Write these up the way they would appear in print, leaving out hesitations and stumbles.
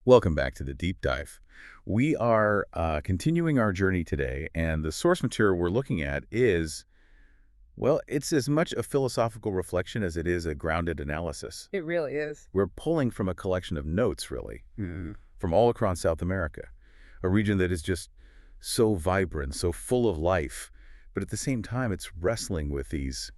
Welcome back to the deep dive. We are continuing our journey today, and the source material we're looking at is, well, it's as much a philosophical reflection as it is a grounded analysis. It really is. We're pulling from a collection of notes, really, Mm. from all across South America, a region that is just so vibrant, so full of life, but at the same time, it's wrestling with these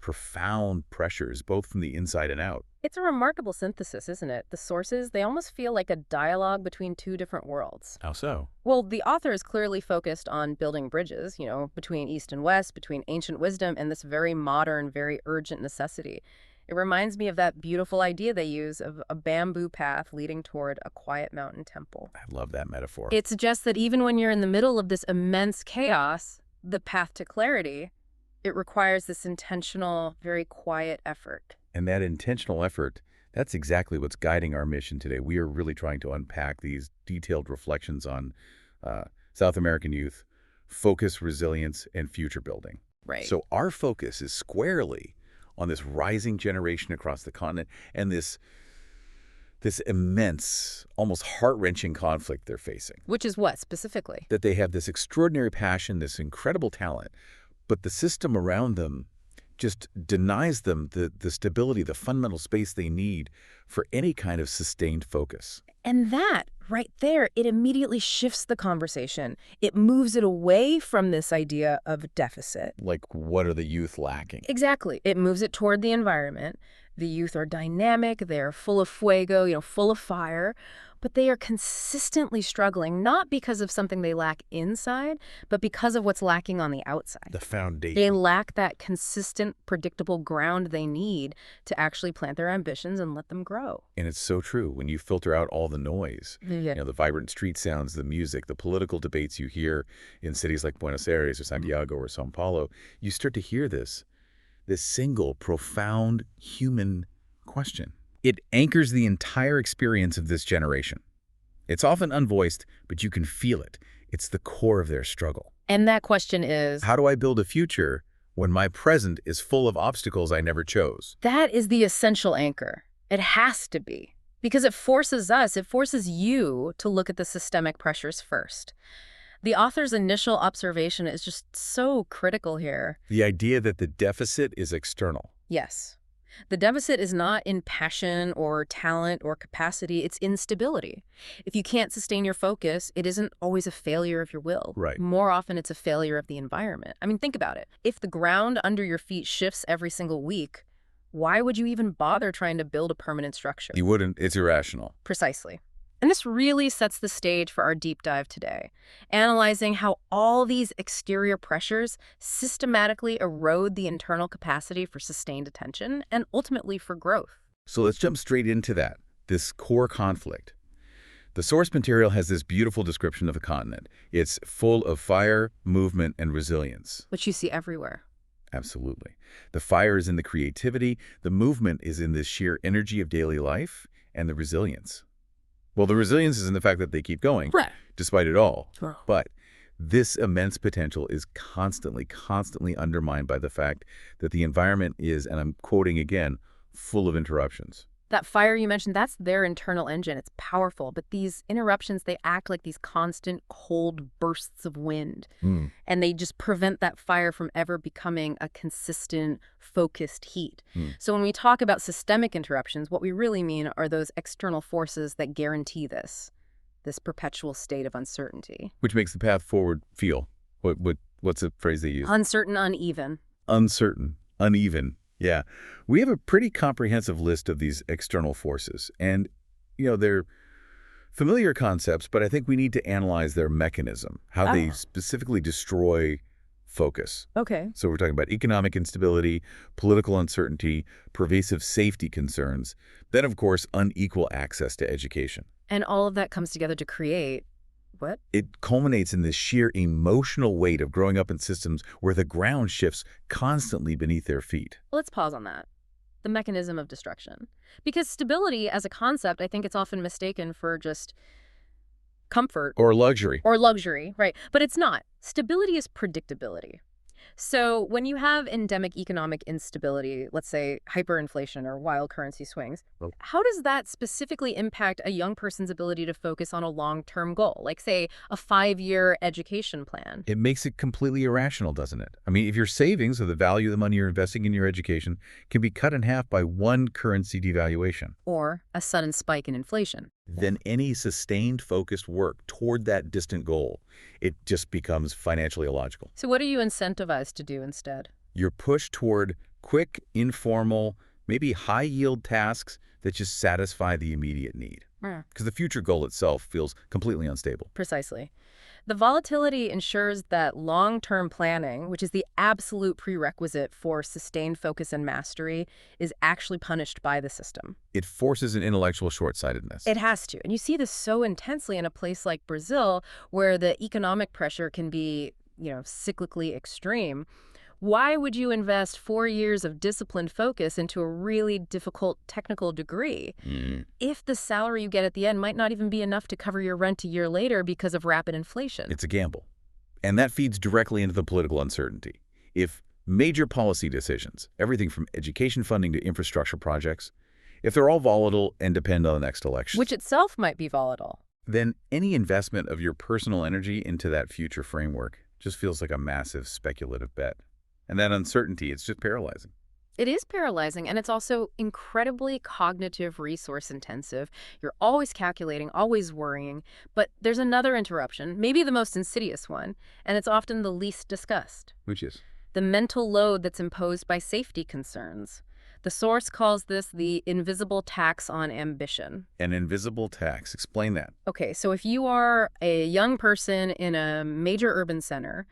profound pressures, both from the inside and out. It's a remarkable synthesis, isn't it? The sources, they almost feel like a dialogue between two different worlds. How so? Well, the author is clearly focused on building bridges, between East and West, between ancient wisdom and this very modern, very urgent necessity. It reminds me of that beautiful idea they use of a bamboo path leading toward a quiet mountain temple. I love that metaphor. It suggests that even when you're in the middle of this immense chaos, the path to clarity, it requires this intentional, very quiet effort. And that intentional effort, that's exactly what's guiding our mission today. We are really trying to unpack these detailed reflections on South American youth, focus, resilience, and future building. Right. So our focus is squarely on this rising generation across the continent and this immense, almost heart-wrenching conflict they're facing. Which is what, specifically? That they have this extraordinary passion, this incredible talent, but the system around them just denies them the stability, the fundamental space they need for any kind of sustained focus. And that, right there, it immediately shifts the conversation. It moves it away from this idea of deficit. Like, what are the youth lacking? Exactly. It moves it toward the environment. The youth are dynamic, they're full of fuego, full of fire, but they are consistently struggling, not because of something they lack inside, but because of what's lacking on the outside. The foundation. They lack that consistent, predictable ground they need to actually plant their ambitions and let them grow. And it's so true. When you filter out all the noise, Yeah. the vibrant street sounds, the music, the political debates you hear in cities like Buenos Aires or Santiago or São Paulo, you start to hear this single, profound human question. It anchors the entire experience of this generation. It's often unvoiced, but you can feel it. It's the core of their struggle. And that question is, How do I build a future when my present is full of obstacles I never chose? that is the essential anchor. It has to be. Because it forces you to look at the systemic pressures first. The author's initial observation is just so critical here. The idea that the deficit is external. Yes. The deficit is not in passion or talent or capacity, it's instability. If you can't sustain your focus, it isn't always a failure of your will. Right. More often, it's a failure of the environment. I mean, think about it. If the ground under your feet shifts every single week, why would you even bother trying to build a permanent structure? You wouldn't. It's irrational. Precisely. And this really sets the stage for our deep dive today, analyzing how all these exterior pressures systematically erode the internal capacity for sustained attention and ultimately for growth. So let's jump straight into that, this core conflict. The source material has this beautiful description of the continent. It's full of fire, movement, and resilience. Which you see everywhere. Absolutely. The fire is in the creativity, the movement is in the sheer energy of daily life, and the resilience. Well, the resilience is in the fact that they keep going, Right. despite it all. Sure. But this immense potential is constantly undermined by the fact that the environment is, and I'm quoting again, full of interruptions. That fire you mentioned, that's their internal engine. It's powerful, but these interruptions, they act like these constant cold bursts of wind. And they just prevent that fire from ever becoming a consistent, focused heat. So when we talk about systemic interruptions, what we really mean are those external forces that guarantee this perpetual state of uncertainty. Which makes the path forward feel, what's the phrase they use? Uncertain, uneven. Uncertain, uneven. Yeah. We have a pretty comprehensive list of these external forces. And, they're familiar concepts, but I think we need to analyze their mechanism, how they specifically destroy focus. Okay. So we're talking about economic instability, political uncertainty, pervasive safety concerns, then, of course, unequal access to education. And all of that comes together to create what? It culminates in this sheer emotional weight of growing up in systems where the ground shifts constantly beneath their feet. Let's pause on that. The mechanism of destruction. Because stability as a concept, I think it's often mistaken for just comfort. Or luxury. Or luxury, right. But it's not. Stability is predictability. So when you have endemic economic instability, let's say hyperinflation or wild currency swings, Well, how does that specifically impact a young person's ability to focus on a long-term goal, like, say, a 5-year education plan? it makes it completely irrational, doesn't it? I mean, if your savings or the value of the money you're investing in your education can be cut in half by one currency devaluation, Or a sudden spike in inflation? then any sustained focused work toward that distant goal, it just becomes financially illogical. So what are you incentivized to do instead? You're pushed toward quick, informal, maybe high-yield tasks that just satisfy the immediate need. Because the future goal itself feels completely unstable. Precisely. The volatility ensures that long-term planning, which is the absolute prerequisite for sustained focus and mastery, is actually punished by the system. It forces an intellectual short-sightedness. It has to. And you see this so intensely in a place like Brazil, where the economic pressure can be, cyclically extreme. Why would you invest 4 years of disciplined focus into a really difficult technical degree if the salary you get at the end might not even be enough to cover your rent a year later because of rapid inflation? It's a gamble. And that feeds directly into the political uncertainty. If major policy decisions, everything from education funding to infrastructure projects, if they're all volatile and depend on the next election, Which itself might be volatile. then any investment of your personal energy into that future framework just feels like a massive speculative bet. And that uncertainty, it's just paralyzing. It is paralyzing, and it's also incredibly cognitive resource intensive. You're always calculating, always worrying. But there's another interruption, maybe the most insidious one, and it's often the least discussed. Which is? The mental load that's imposed by safety concerns. The source calls this the invisible tax on ambition. An invisible tax. Explain that. Okay, so if you are a young person in a major urban center,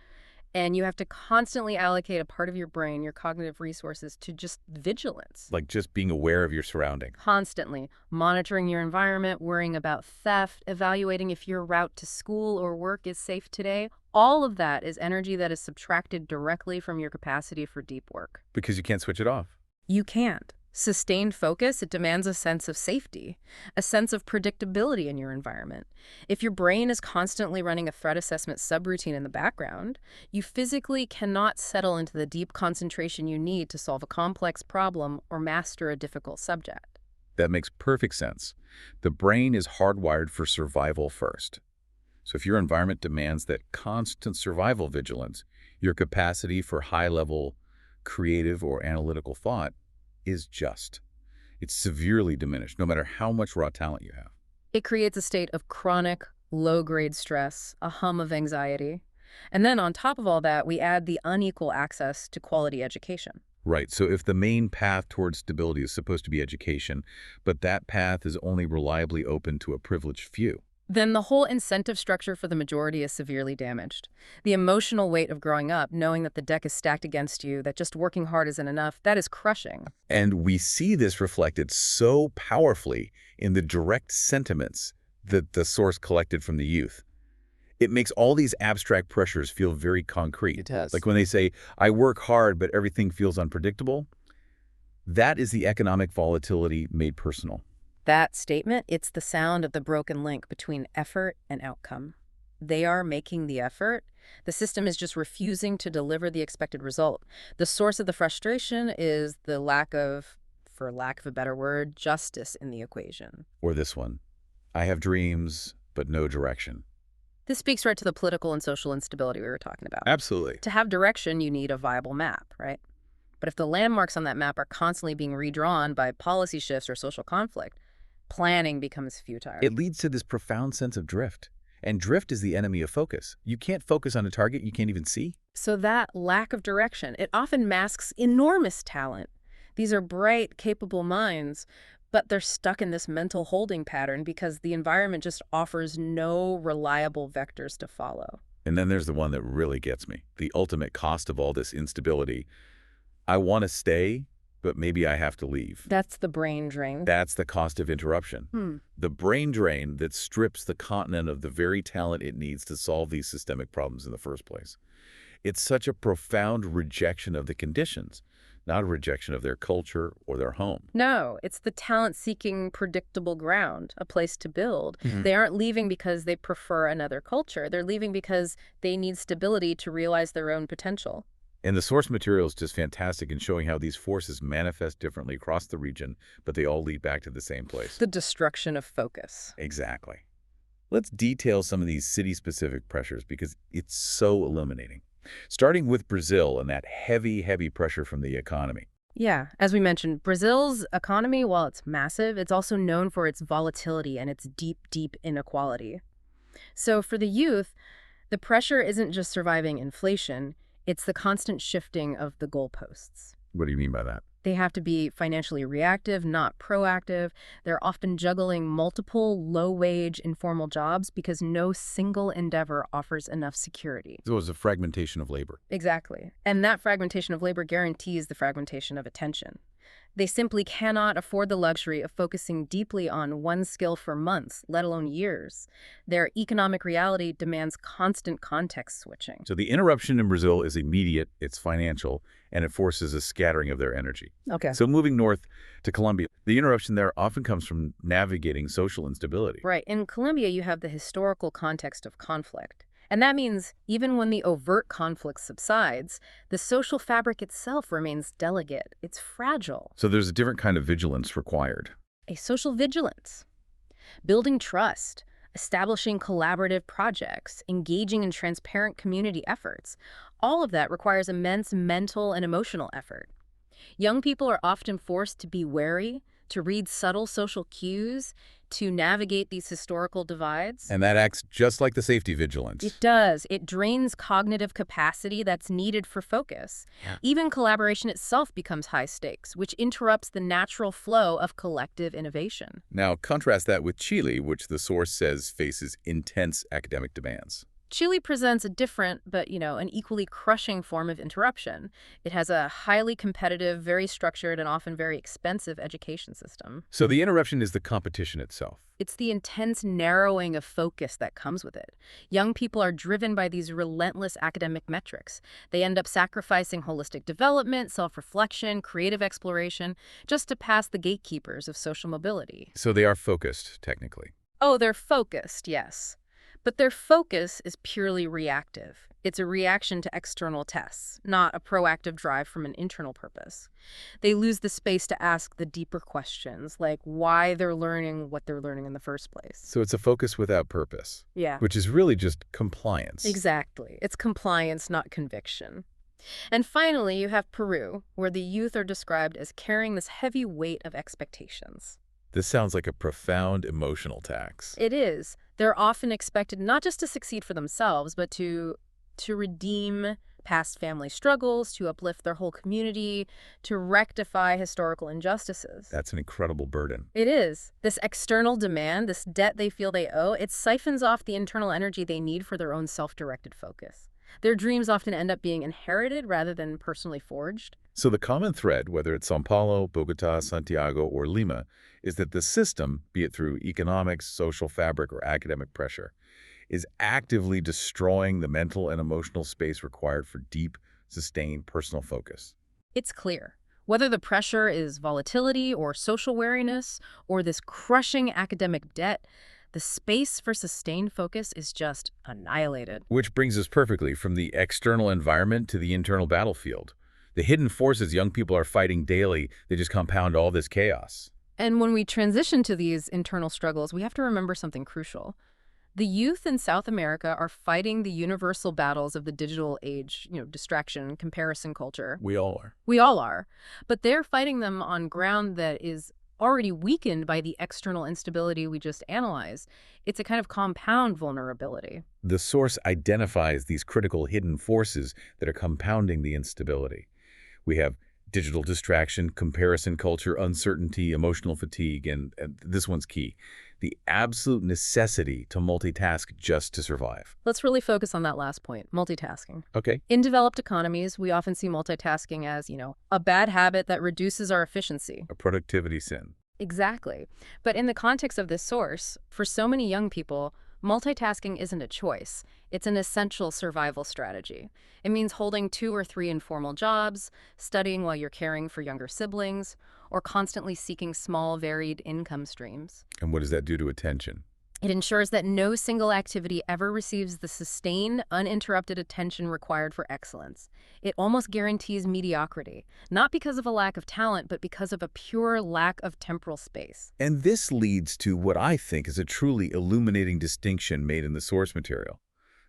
and you have to constantly allocate a part of your brain, your cognitive resources, to just vigilance. Like just being aware of your surroundings. Constantly monitoring your environment, worrying about theft, evaluating if your route to school or work is safe today. All of that is energy that is subtracted directly from your capacity for deep work. Because you can't switch it off. You can't. Sustained focus, it demands a sense of safety, a sense of predictability in your environment. If your brain is constantly running a threat assessment subroutine in the background, you physically cannot settle into the deep concentration you need to solve a complex problem or master a difficult subject. That makes perfect sense. The brain is hardwired for survival first. So if your environment demands that constant survival vigilance, your capacity for high-level creative or analytical thought is it's severely diminished, no matter how much raw talent you have. It creates a state of chronic, low-grade stress, a hum of anxiety. And then on top of all that, we add the unequal access to quality education. Right, so if the main path towards stability is supposed to be education, but that path is only reliably open to a privileged few, then the whole incentive structure for the majority is severely damaged. The emotional weight of growing up, knowing that the deck is stacked against you, that just working hard isn't enough, that is crushing. And we see this reflected so powerfully in the direct sentiments that the source collected from the youth. It makes all these abstract pressures feel very concrete. It does. Like when they say, I work hard, but everything feels unpredictable. That is the economic volatility made personal. That statement, it's the sound of the broken link between effort and outcome. They are making the effort. The system is just refusing to deliver the expected result. The source of the frustration is the lack of, for lack of a better word, justice in the equation. Or this one, I have dreams, but no direction. This speaks right to the political and social instability we were talking about. Absolutely. To have direction, you need a viable map, right? But if the landmarks on that map are constantly being redrawn by policy shifts or social conflict, planning becomes futile. It leads to this profound sense of drift. And drift is the enemy of focus. You can't focus on a target you can't even see. So that lack of direction, it often masks enormous talent. These are bright, capable minds, but they're stuck in this mental holding pattern because the environment just offers no reliable vectors to follow. And then there's the one that really gets me, the ultimate cost of all this instability. I want to stay, but maybe I have to leave. That's the brain drain. That's the cost of interruption. The brain drain that strips the continent of the very talent it needs to solve these systemic problems in the first place. It's such a profound rejection of the conditions, not a rejection of their culture or their home. No, it's the talent-seeking predictable ground, a place to build. They aren't leaving because they prefer another culture. They're leaving because they need stability to realize their own potential. And the source material is just fantastic in showing how these forces manifest differently across the region, but they all lead back to the same place. The destruction of focus. Exactly. Let's detail some of these city-specific pressures because it's so illuminating. Starting with Brazil and that heavy, heavy pressure from the economy. Yeah, as we mentioned, Brazil's economy, while it's massive, it's also known for its volatility and its deep, deep inequality. So for the youth, the pressure isn't just surviving inflation, it's the constant shifting of the goalposts. What do you mean by that? They have to be financially reactive, not proactive. They're often juggling multiple low-wage informal jobs because no single endeavor offers enough security. So it's a fragmentation of labor. Exactly. And that fragmentation of labor guarantees the fragmentation of attention. They simply cannot afford the luxury of focusing deeply on one skill for months, let alone years. Their economic reality demands constant context switching. So the interruption in Brazil is immediate, it's financial, and it forces a scattering of their energy. Okay. So moving north to Colombia, the interruption there often comes from navigating social instability. Right. In Colombia, you have the historical context of conflict. And that means even when the overt conflict subsides, the social fabric itself remains delicate. It's fragile. So there's a different kind of vigilance required. A social vigilance. Building trust, establishing collaborative projects, engaging in transparent community efforts. All of that requires immense mental and emotional effort. Young people are often forced to be wary, to read subtle social cues, to navigate these historical divides. And that acts just like the safety vigilance. It does. It drains cognitive capacity that's needed for focus. Yeah. Even collaboration itself becomes high stakes, which interrupts the natural flow of collective innovation. Now, contrast that with Chile, which the source says faces intense academic demands. Chile presents a different, but, an equally crushing form of interruption. It has a highly competitive, very structured, and often very expensive education system. So the interruption is the competition itself. It's the intense narrowing of focus that comes with it. Young people are driven by these relentless academic metrics. They end up sacrificing holistic development, self-reflection, creative exploration, just to pass the gatekeepers of social mobility. So they are focused, technically. Oh, they're focused, yes. But their focus is purely reactive. It's a reaction to external tests, not a proactive drive from an internal purpose. They lose the space to ask the deeper questions, like why they're learning what they're learning in the first place. So it's a focus without purpose. Yeah. Which is really just compliance. Exactly. It's compliance, not conviction. And finally, you have Peru, where the youth are described as carrying this heavy weight of expectations. This sounds like a profound emotional tax. It is. They're often expected not just to succeed for themselves, but to redeem past family struggles, to uplift their whole community, to rectify historical injustices. That's an incredible burden. It is. This external demand, this debt they feel they owe, it siphons off the internal energy they need for their own self-directed focus. Their dreams often end up being inherited rather than personally forged. So the common thread, whether it's São Paulo, Bogotá, Santiago, or Lima, is that the system, be it through economics, social fabric, or academic pressure, is actively destroying the mental and emotional space required for deep, sustained personal focus. It's clear. Whether the pressure is volatility or social wariness or this crushing academic debt, the space for sustained focus is just annihilated. Which brings us perfectly from the external environment to the internal battlefield. The hidden forces young people are fighting daily, they just compound all this chaos. And when we transition to these internal struggles, we have to remember something crucial. The youth in South America are fighting the universal battles of the digital age, distraction, comparison culture. We all are. We all are. But they're fighting them on ground that is already weakened by the external instability we just analyzed. It's a kind of compound vulnerability. The source identifies these critical hidden forces that are compounding the instability. We have digital distraction, comparison culture, uncertainty, emotional fatigue, and this one's key, the absolute necessity to multitask just to survive. Let's really focus on that last point, multitasking. Okay. In developed economies, we often see multitasking as, a bad habit that reduces our efficiency. A productivity sin. Exactly. But in the context of this source, for so many young people, multitasking isn't a choice. It's an essential survival strategy. It means holding 2 or 3 informal jobs, studying while you're caring for younger siblings, or constantly seeking small, varied income streams. And what does that do to attention? It ensures that no single activity ever receives the sustained, uninterrupted attention required for excellence. It almost guarantees mediocrity, not because of a lack of talent, but because of a pure lack of temporal space. And this leads to what I think is a truly illuminating distinction made in the source material.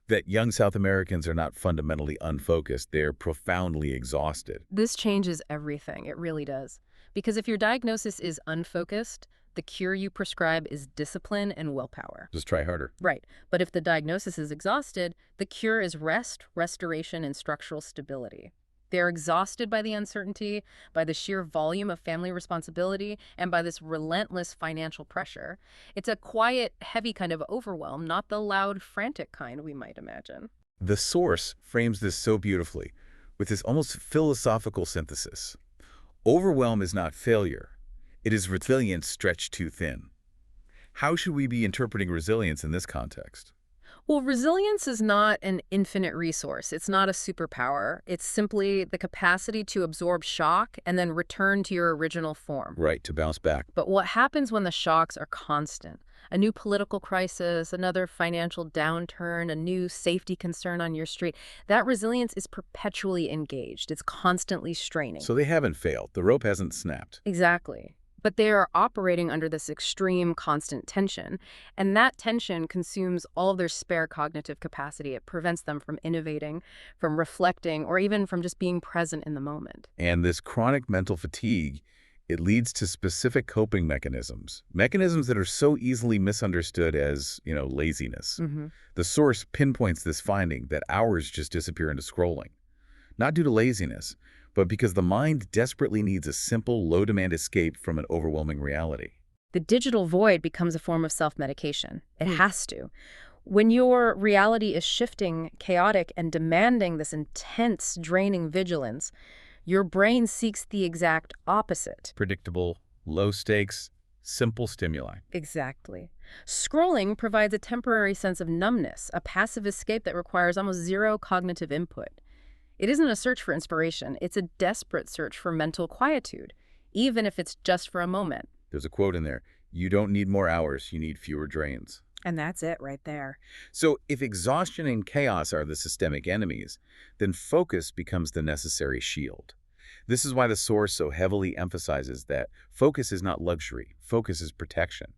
That young South Americans are not fundamentally unfocused, they're profoundly exhausted. This changes everything, it really does. Because if your diagnosis is unfocused, the cure you prescribe is discipline and willpower. Just try harder. Right. But if the diagnosis is exhausted, the cure is rest, restoration, and structural stability. They're exhausted by the uncertainty, by the sheer volume of family responsibility, and by this relentless financial pressure. It's a quiet, heavy kind of overwhelm, not the loud, frantic kind we might imagine. The source frames this so beautifully, with this almost philosophical synthesis. Overwhelm is not failure. It is resilience stretched too thin. How should we be interpreting resilience in this context? Well, resilience is not an infinite resource. It's not a superpower. It's simply the capacity to absorb shock and then return to your original form. Right, to bounce back. But what happens when the shocks are constant? A new political crisis, another financial downturn, a new safety concern on your street. That resilience is perpetually engaged. It's constantly straining. So they haven't failed. The rope hasn't snapped. Exactly. But they are operating under this extreme constant tension, and that tension consumes all of their spare cognitive capacity. It prevents them from innovating, from reflecting, or even from just being present in the moment. And this chronic mental fatigue, it leads to specific coping mechanisms that are so easily misunderstood as, laziness. The source pinpoints this finding that hours just disappear into scrolling. Not due to laziness, but because the mind desperately needs a simple, low-demand escape from an overwhelming reality. The digital void becomes a form of self-medication. It has to. When your reality is shifting, chaotic, and demanding this intense, draining vigilance, your brain seeks the exact opposite. Predictable, low stakes, simple stimuli. Exactly. Scrolling provides a temporary sense of numbness, a passive escape that requires almost zero cognitive input. It isn't a search for inspiration. It's a desperate search for mental quietude, even if it's just for a moment. There's a quote in there, "You don't need more hours, you need fewer drains." And that's it right there. So if exhaustion and chaos are the systemic enemies, then focus becomes the necessary shield. This is why the source so heavily emphasizes that focus is not luxury, focus is protection.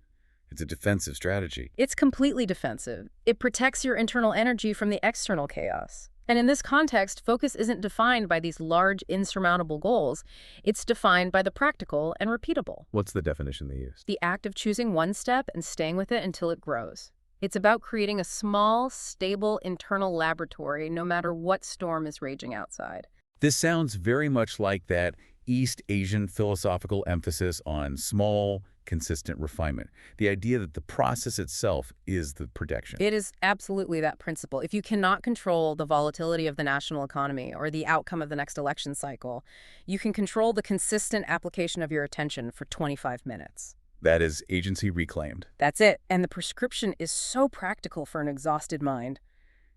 It's a defensive strategy. It's completely defensive. It protects your internal energy from the external chaos. And in this context, focus isn't defined by these large, insurmountable goals. It's defined by the practical and repeatable. What's the definition they use? The act of choosing one step and staying with it until it grows. It's about creating a small, stable internal laboratory no matter what storm is raging outside. This sounds very much like that East Asian philosophical emphasis on small, consistent refinement. The idea that the process itself is the protection. It is absolutely that principle. If you cannot control the volatility of the national economy or the outcome of the next election cycle, you can control the consistent application of your attention for 25 minutes. That is agency reclaimed. That's it. And the prescription is so practical for an exhausted mind.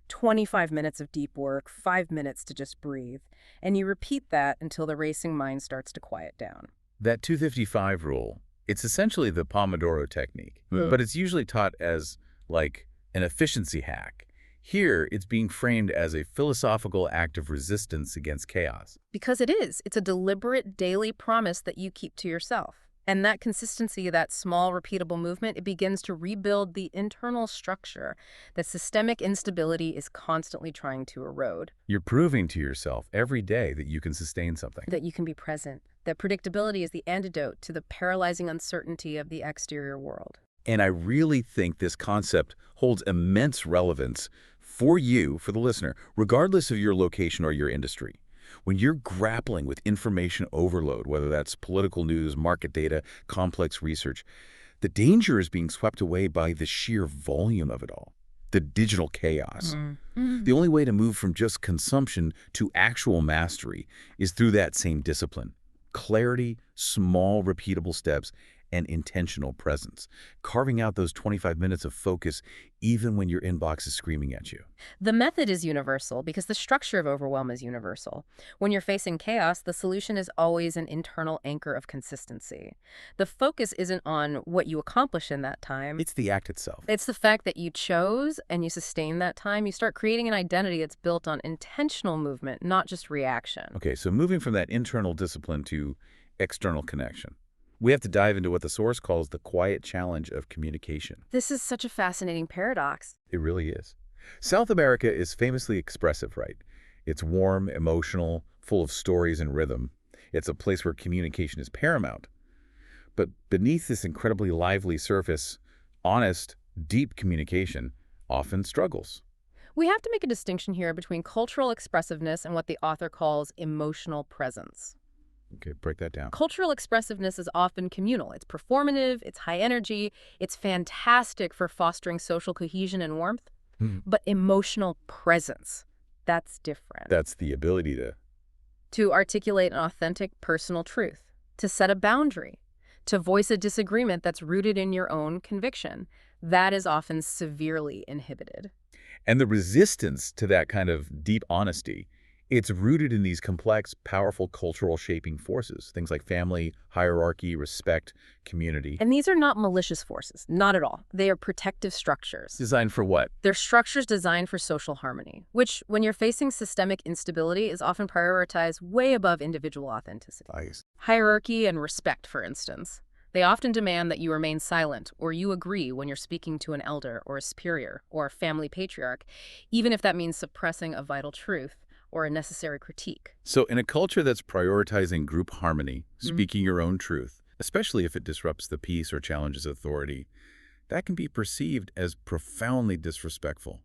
25 minutes of deep work, 5 minutes to just breathe. And you repeat that until the racing mind starts to quiet down. That 255 rule, it's essentially the Pomodoro technique, but it's usually taught as like an efficiency hack. Here, it's being framed as a philosophical act of resistance against chaos. Because it is. It's a deliberate daily promise that you keep to yourself. And that consistency, that small, repeatable movement, it begins to rebuild the internal structure that systemic instability is constantly trying to erode. You're proving to yourself every day that you can sustain something. That you can be present. That predictability is the antidote to the paralyzing uncertainty of the exterior world. And I really think this concept holds immense relevance for you, for the listener, regardless of your location or your industry. When you're grappling with information overload, whether that's political news, market data, complex research, the danger is being swept away by the sheer volume of it all, the digital chaos. The only way to move from just consumption to actual mastery is through that same discipline. Clarity, small, repeatable steps, and intentional presence, carving out those 25 minutes of focus even when your inbox is screaming at you. The method is universal because the structure of overwhelm is universal. When you're facing chaos, the solution is always an internal anchor of consistency. The focus isn't on what you accomplish in that time. It's the act itself. It's the fact that you chose and you sustain that time. You start creating an identity that's built on intentional movement, not just reaction. Okay, so moving from that internal discipline to external connection, we have to dive into what the source calls the quiet challenge of communication. This is such a fascinating paradox. It really is. South America is famously expressive, right? It's warm, emotional, full of stories and rhythm. It's a place where communication is paramount. But beneath this incredibly lively surface, honest, deep communication often struggles. We have to make a distinction here between cultural expressiveness and what the author calls emotional presence. Okay, break that down. Cultural expressiveness is often communal. It's performative, it's high energy, it's fantastic for fostering social cohesion and warmth. But emotional presence, that's different. That's the ability To articulate an authentic personal truth, to set a boundary, to voice a disagreement that's rooted in your own conviction. That is often severely inhibited. And the resistance to that kind of deep honesty, it's rooted in these complex, powerful cultural shaping forces, things like family, hierarchy, respect, community. And these are not malicious forces, not at all. They are protective structures. Designed for what? They're structures designed for social harmony, which, when you're facing systemic instability, is often prioritized way above individual authenticity. Nice. Hierarchy and respect, for instance. They often demand that you remain silent or you agree when you're speaking to an elder or a superior or a family patriarch, even if that means suppressing a vital truth or a necessary critique. So in a culture that's prioritizing group harmony, speaking your own truth, especially if it disrupts the peace or challenges authority, that can be perceived as profoundly disrespectful,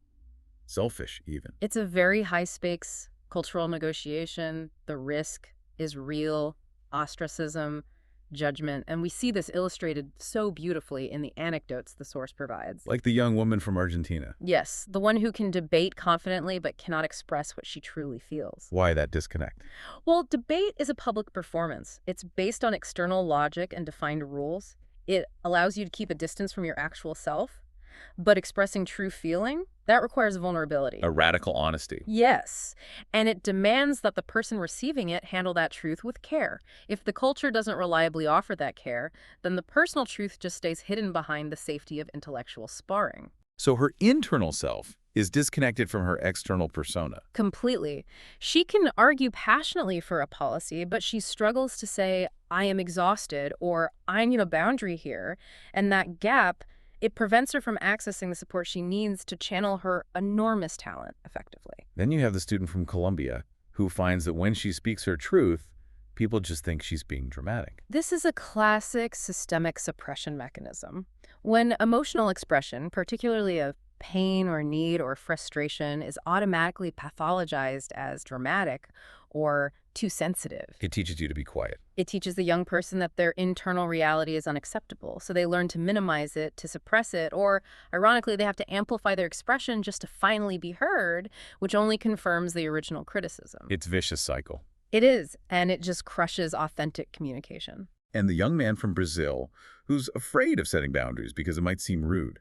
selfish even. It's a very high-stakes cultural negotiation. The risk is real, ostracism, judgment, and we see this illustrated so beautifully in the anecdotes the source provides. Like the young woman from Argentina. Yes, the one who can debate confidently but cannot express what she truly feels. Why that disconnect? Well, debate is a public performance. It's based on external logic and defined rules. It allows you to keep a distance from your actual self, but expressing true feeling, that requires vulnerability. A radical honesty. Yes, and it demands that the person receiving it handle that truth with care. If the culture doesn't reliably offer that care, then the personal truth just stays hidden behind the safety of intellectual sparring. So her internal self is disconnected from her external persona. Completely. She can argue passionately for a policy, but she struggles to say, I am exhausted, or I need a boundary here, and that gap, it prevents her from accessing the support she needs to channel her enormous talent effectively. Then you have the student from Colombia who finds that when she speaks her truth, people just think she's being dramatic. This is a classic systemic suppression mechanism. When emotional expression, particularly of pain or need or frustration, is automatically pathologized as dramatic or too sensitive. It teaches you to be quiet. It teaches the young person that their internal reality is unacceptable, so they learn to minimize it, to suppress it, or, ironically, they have to amplify their expression just to finally be heard, which only confirms the original criticism. It's a vicious cycle. It is, and it just crushes authentic communication. And the young man from Brazil who's afraid of setting boundaries because it might seem rude.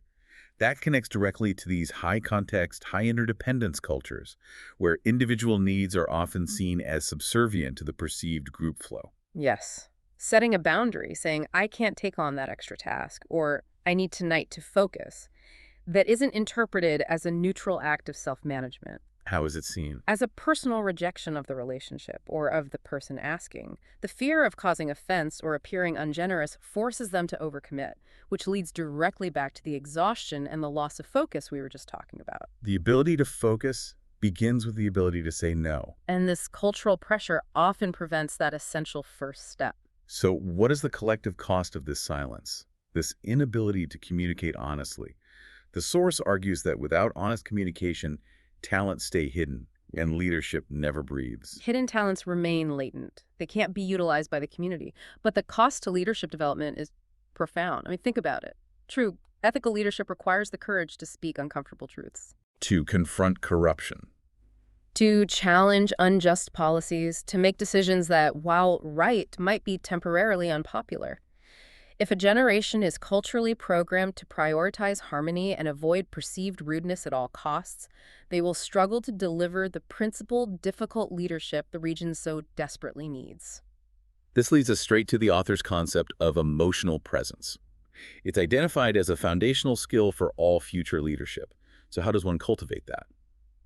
That connects directly to these high-context, high-interdependence cultures, where individual needs are often seen as subservient to the perceived group flow. Yes. Setting a boundary, saying, I can't take on that extra task, or I need tonight to focus, that isn't interpreted as a neutral act of self-management. How is it seen? As a personal rejection of the relationship or of the person asking. The fear of causing offense or appearing ungenerous forces them to overcommit, which leads directly back to the exhaustion and the loss of focus we were just talking about. The ability to focus begins with the ability to say no. And this cultural pressure often prevents that essential first step. So what is the collective cost of this silence, this inability to communicate honestly? The source argues that without honest communication, talents stay hidden, and leadership never breathes. Hidden talents remain latent. They can't be utilized by the community. But the cost to leadership development is profound. I mean, think about it. True, ethical leadership requires the courage to speak uncomfortable truths. To confront corruption. To challenge unjust policies, to make decisions that, while right, might be temporarily unpopular. If a generation is culturally programmed to prioritize harmony and avoid perceived rudeness at all costs, they will struggle to deliver the principled, difficult leadership the region so desperately needs. This leads us straight to the author's concept of emotional presence. It's identified as a foundational skill for all future leadership. So how does one cultivate that?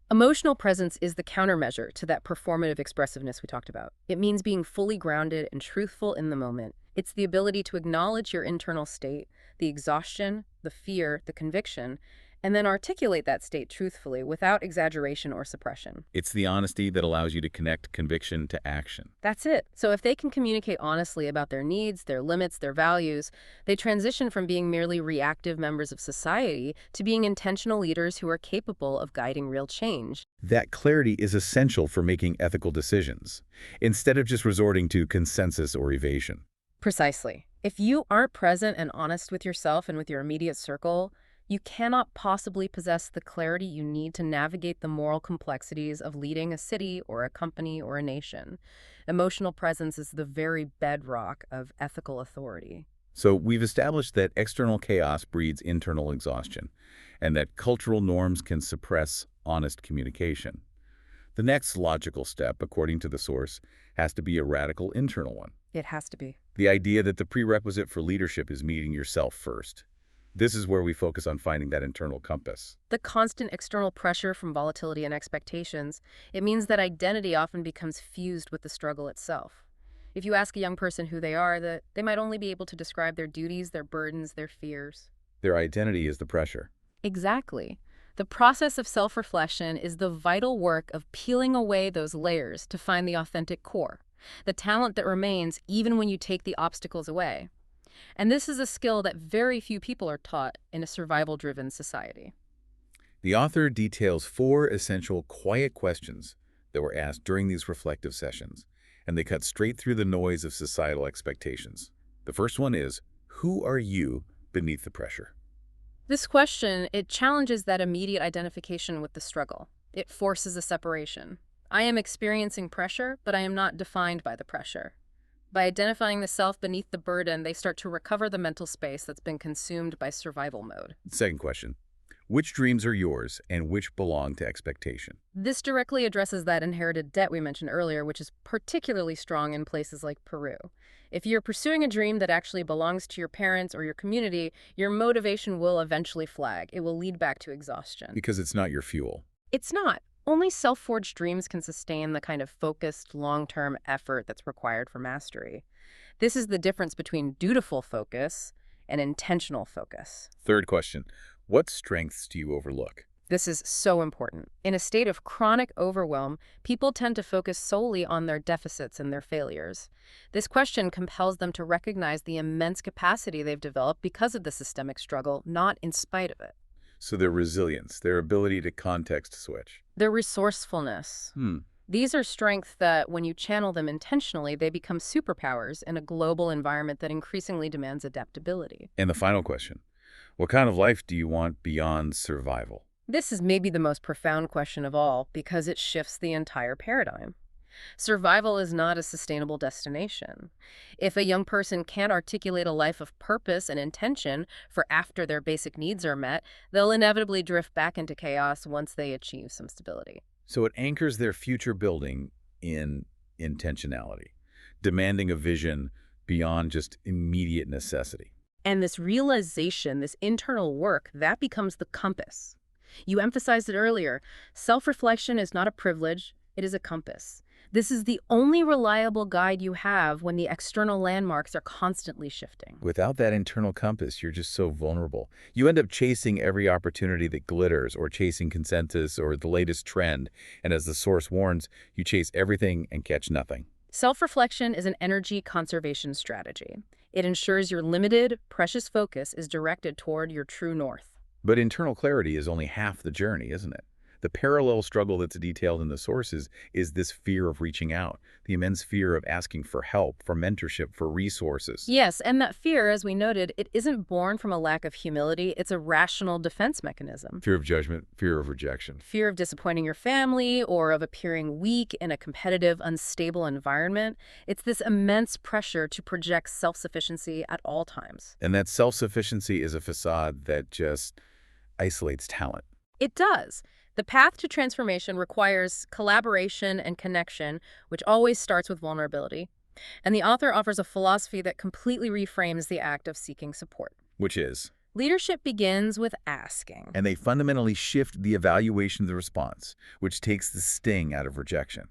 Emotional presence is the countermeasure to that performative expressiveness we talked about. It means being fully grounded and truthful in the moment. It's the ability to acknowledge your internal state, the exhaustion, the fear, the conviction, and then articulate that state truthfully without exaggeration or suppression. It's the honesty that allows you to connect conviction to action. That's it. So if they can communicate honestly about their needs, their limits, their values, they transition from being merely reactive members of society to being intentional leaders who are capable of guiding real change. That clarity is essential for making ethical decisions, instead of just resorting to consensus or evasion. Precisely. If you aren't present and honest with yourself and with your immediate circle, you cannot possibly possess the clarity you need to navigate the moral complexities of leading a city or a company or a nation. Emotional presence is the very bedrock of ethical authority. So we've established that external chaos breeds internal exhaustion, and that cultural norms can suppress honest communication. The next logical step, according to the source, has to be a radical internal one. It has to be. The idea that the prerequisite for leadership is meeting yourself first. This is where we focus on finding that internal compass. The constant external pressure from volatility and expectations, it means that identity often becomes fused with the struggle itself. If you ask a young person who they are, they might only be able to describe their duties, their burdens, their fears. Their identity is the pressure. Exactly. The process of self-reflection is the vital work of peeling away those layers to find the authentic core, the talent that remains even when you take the obstacles away. And this is a skill that very few people are taught in a survival-driven society. The author details 4 essential quiet questions that were asked during these reflective sessions, and they cut straight through the noise of societal expectations. The first one is, who are you beneath the pressure? This question, it challenges that immediate identification with the struggle. It forces a separation. I am experiencing pressure, but I am not defined by the pressure. By identifying the self beneath the burden, they start to recover the mental space that's been consumed by survival mode. Second question, which dreams are yours and which belong to expectation? This directly addresses that inherited debt we mentioned earlier, which is particularly strong in places like Peru. If you're pursuing a dream that actually belongs to your parents or your community, your motivation will eventually flag. It will lead back to exhaustion. Because it's not your fuel. It's not. Only self-forged dreams can sustain the kind of focused, long-term effort that's required for mastery. This is the difference between dutiful focus and intentional focus. Third question, what strengths do you overlook? This is so important. In a state of chronic overwhelm, people tend to focus solely on their deficits and their failures. This question compels them to recognize the immense capacity they've developed because of the systemic struggle, not in spite of it. So their resilience, their ability to context switch. Their resourcefulness. These are strengths that, when you channel them intentionally, they become superpowers in a global environment that increasingly demands adaptability. And the final question, what kind of life do you want beyond survival? This is maybe the most profound question of all because it shifts the entire paradigm. Survival is not a sustainable destination. If a young person can't articulate a life of purpose and intention for after their basic needs are met, they'll inevitably drift back into chaos once they achieve some stability. So it anchors their future building in intentionality, demanding a vision beyond just immediate necessity. And this realization, this internal work, that becomes the compass. You emphasized it earlier. Self-reflection is not a privilege, it is a compass. This is the only reliable guide you have when the external landmarks are constantly shifting. Without that internal compass, you're just so vulnerable. You end up chasing every opportunity that glitters, or chasing consensus or the latest trend. And as the source warns, you chase everything and catch nothing. Self-reflection is an energy conservation strategy. It ensures your limited, precious focus is directed toward your true north. But internal clarity is only half the journey, isn't it? The parallel struggle that's detailed in the sources is this fear of reaching out, the immense fear of asking for help, for mentorship, for resources. Yes, and that fear, as we noted, it isn't born from a lack of humility. It's a rational defense mechanism. Fear of judgment, fear of rejection. Fear of disappointing your family or of appearing weak in a competitive, unstable environment. It's this immense pressure to project self-sufficiency at all times. And that self-sufficiency is a facade that just isolates talent. It does. The path to transformation requires collaboration and connection, which always starts with vulnerability. And the author offers a philosophy that completely reframes the act of seeking support. Which is? Leadership begins with asking. And they fundamentally shift the evaluation of the response, which takes the sting out of rejection.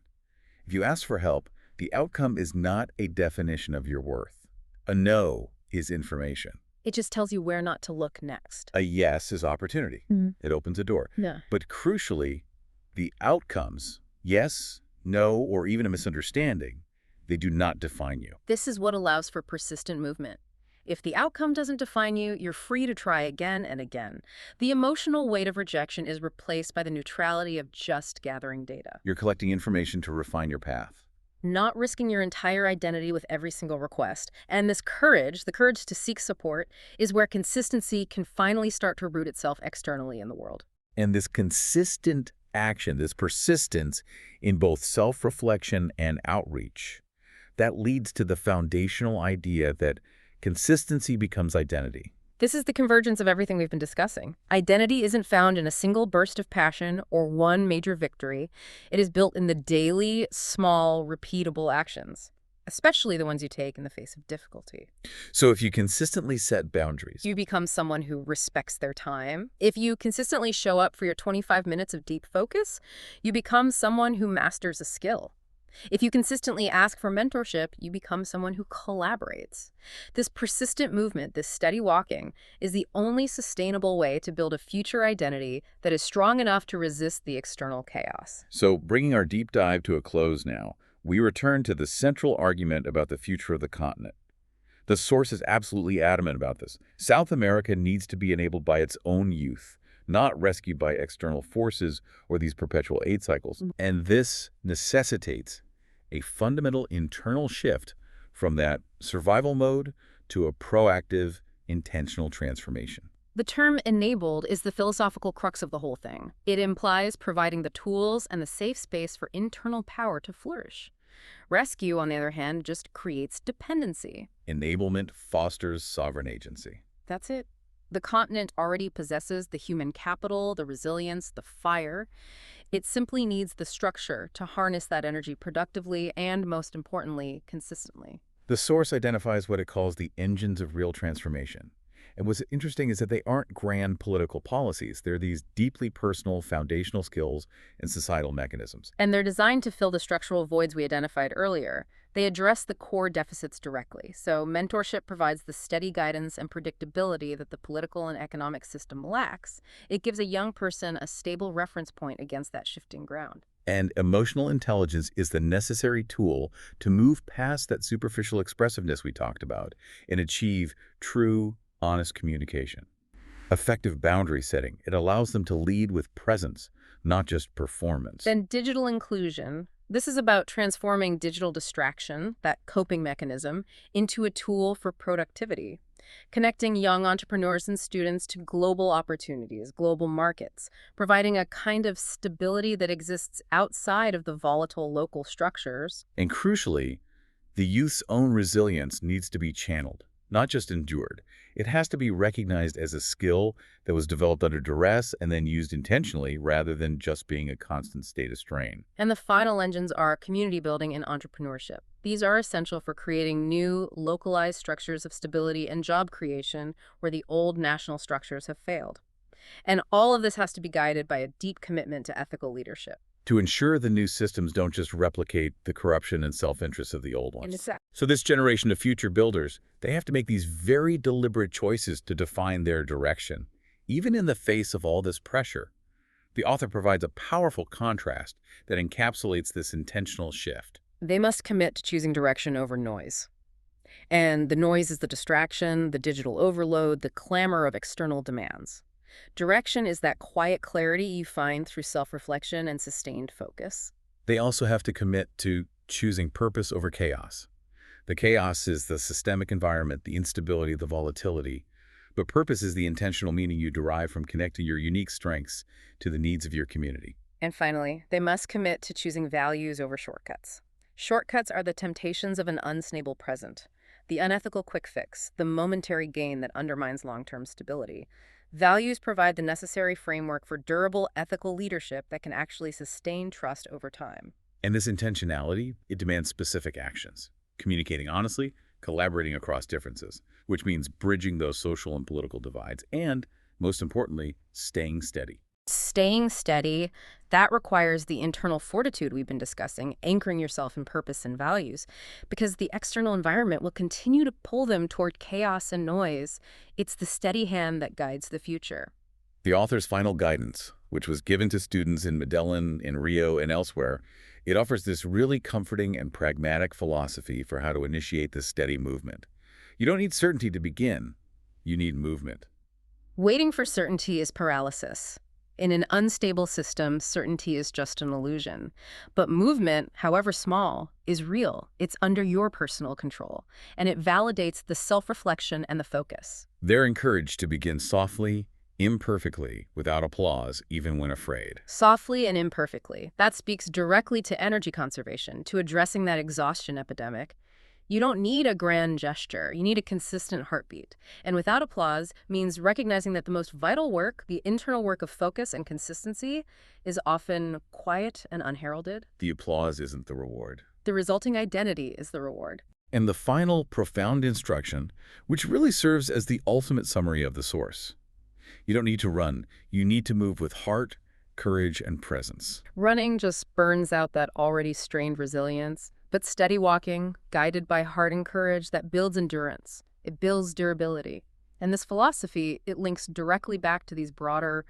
If you ask for help, the outcome is not a definition of your worth. A no is information. It just tells you where not to look next. A yes is opportunity. It opens a door. Yeah. But crucially, the outcomes, yes, no, or even a misunderstanding, they do not define you. This is what allows for persistent movement. If the outcome doesn't define you, you're free to try again and again. The emotional weight of rejection is replaced by the neutrality of just gathering data. You're collecting information to refine your path. Not risking your entire identity with every single request. And this courage, the courage to seek support, is where consistency can finally start to root itself externally in the world. And this consistent action, this persistence in both self-reflection and outreach, that leads to the foundational idea that consistency becomes identity. This is the convergence of everything we've been discussing. Identity isn't found in a single burst of passion or one major victory. It is built in the daily, small, repeatable actions, especially the ones you take in the face of difficulty. So if you consistently set boundaries, You become someone who respects their time. If you consistently show up for your 25 minutes of deep focus, you become someone who masters a skill. If you consistently ask for mentorship, you become someone who collaborates. This persistent movement, this steady walking, is the only sustainable way to build a future identity that is strong enough to resist the external chaos. So bringing our deep dive to a close now, we return to the central argument about the future of the continent. The source is absolutely adamant about this. South America needs to be enabled by its own youth, not rescued by external forces or these perpetual aid cycles. And this necessitates a fundamental internal shift from that survival mode to a proactive, intentional transformation. The term enabled is the philosophical crux of the whole thing. It implies providing the tools and the safe space for internal power to flourish. Rescue, on the other hand, just creates dependency. Enablement fosters sovereign agency. That's it. The continent already possesses the human capital, the resilience, the fire. It simply needs the structure to harness that energy productively and, most importantly, consistently. The source identifies what it calls the engines of real transformation. And what's interesting is that they aren't grand political policies. They're these deeply personal, foundational skills and societal mechanisms. And they're designed to fill the structural voids we identified earlier. They address the core deficits directly. So mentorship provides the steady guidance and predictability that the political and economic system lacks. It gives a young person a stable reference point against that shifting ground. And emotional intelligence is the necessary tool to move past that superficial expressiveness we talked about and achieve true, honest communication. Effective boundary setting. It allows them to lead with presence, not just performance. Then digital inclusion. This is about transforming digital distraction, that coping mechanism, into a tool for productivity, connecting young entrepreneurs and students to global opportunities, global markets, providing a kind of stability that exists outside of the volatile local structures. And crucially, the youth's own resilience needs to be channeled, not just endured. It has to be recognized as a skill that was developed under duress and then used intentionally rather than just being a constant state of strain. And the final engines are community building and entrepreneurship. These are essential for creating new, localized structures of stability and job creation where the old national structures have failed. And all of this has to be guided by a deep commitment to ethical leadership. To ensure the new systems don't just replicate the corruption and self-interest of the old ones. So this generation of future builders, they have to make these very deliberate choices to define their direction, even in the face of all this pressure. The author provides a powerful contrast that encapsulates this intentional shift. They must commit to choosing direction over noise. And the noise is the distraction, the digital overload, the clamor of external demands. Direction is that quiet clarity you find through self-reflection and sustained focus. They also have to commit to choosing purpose over chaos. The chaos is the systemic environment, the instability, the volatility. But purpose is the intentional meaning you derive from connecting your unique strengths to the needs of your community. And finally, they must commit to choosing values over shortcuts. Shortcuts are the temptations of an unstable present, the unethical quick fix, the momentary gain that undermines long-term stability. Values provide the necessary framework for durable ethical leadership that can actually sustain trust over time. And this intentionality, it demands specific actions. Communicating honestly, collaborating across differences, which means bridging those social and political divides, and, most importantly, staying steady. Staying steady, that requires the internal fortitude we've been discussing, anchoring yourself in purpose and values, because the external environment will continue to pull them toward chaos and noise. It's the steady hand that guides the future. The author's final guidance, which was given to students in Medellin, in Rio, and elsewhere, it offers this really comforting and pragmatic philosophy for how to initiate this steady movement. You don't need certainty to begin. You need movement. Waiting for certainty is paralysis. In an unstable system, certainty is just an illusion. But movement, however small, is real. It's under your personal control, and it validates the self-reflection and the focus. They're encouraged to begin softly, imperfectly, without applause, even when afraid. Softly and imperfectly. That speaks directly to energy conservation, to addressing that exhaustion epidemic. You don't need a grand gesture. You need a consistent heartbeat. And without applause means recognizing that the most vital work, the internal work of focus and consistency, is often quiet and unheralded. The applause isn't the reward. The resulting identity is the reward. And the final, profound instruction, which really serves as the ultimate summary of the source. You don't need to run. You need to move with heart, courage, and presence. Running just burns out that already strained resilience. But steady walking, guided by heart and courage, that builds endurance. It builds durability. And this philosophy, it links directly back to these broader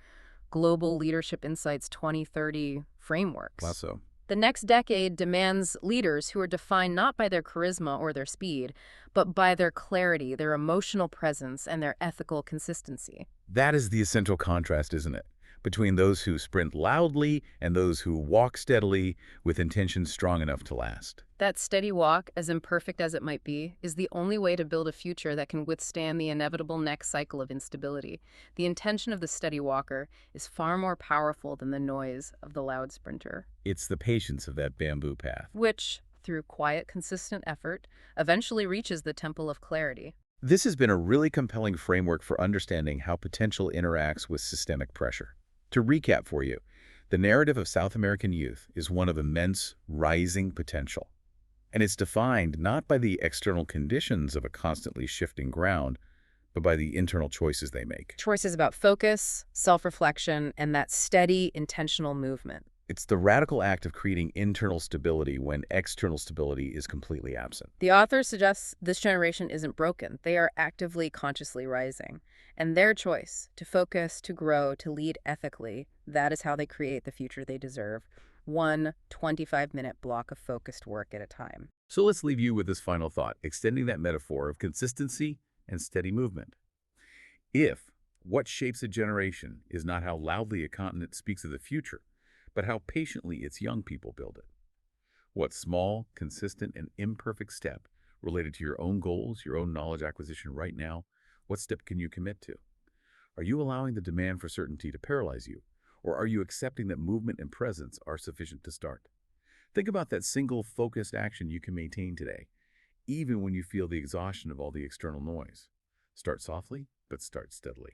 Global Leadership Insights 2030 frameworks. Lasso. The next decade demands leaders who are defined not by their charisma or their speed, but by their clarity, their emotional presence, and their ethical consistency. That is the essential contrast, isn't it? Between those who sprint loudly and those who walk steadily with intentions strong enough to last. That steady walk, as imperfect as it might be, is the only way to build a future that can withstand the inevitable next cycle of instability. The intention of the steady walker is far more powerful than the noise of the loud sprinter. It's the patience of that bamboo path, Which, through quiet, consistent effort, eventually reaches the temple of clarity. This has been a really compelling framework for understanding how potential interacts with systemic pressure. To recap for you, the narrative of South American youth is one of immense, rising potential. And it's defined not by the external conditions of a constantly shifting ground, but by the internal choices they make. Choices about focus, self-reflection, and that steady, intentional movement. It's the radical act of creating internal stability when external stability is completely absent. The author suggests this generation isn't broken. They are actively, consciously rising. And their choice, to focus, to grow, to lead ethically, that is how they create the future they deserve. One 25-minute block of focused work at a time. So let's leave you with this final thought, extending that metaphor of consistency and steady movement. If what shapes a generation is not how loudly a continent speaks of the future, but how patiently its young people build it. What small, consistent, and imperfect step related to your own goals, your own knowledge acquisition right now, what step can you commit to? Are you allowing the demand for certainty to paralyze you, or are you accepting that movement and presence are sufficient to start? Think about that single focused action you can maintain today, even when you feel the exhaustion of all the external noise. Start softly, but start steadily.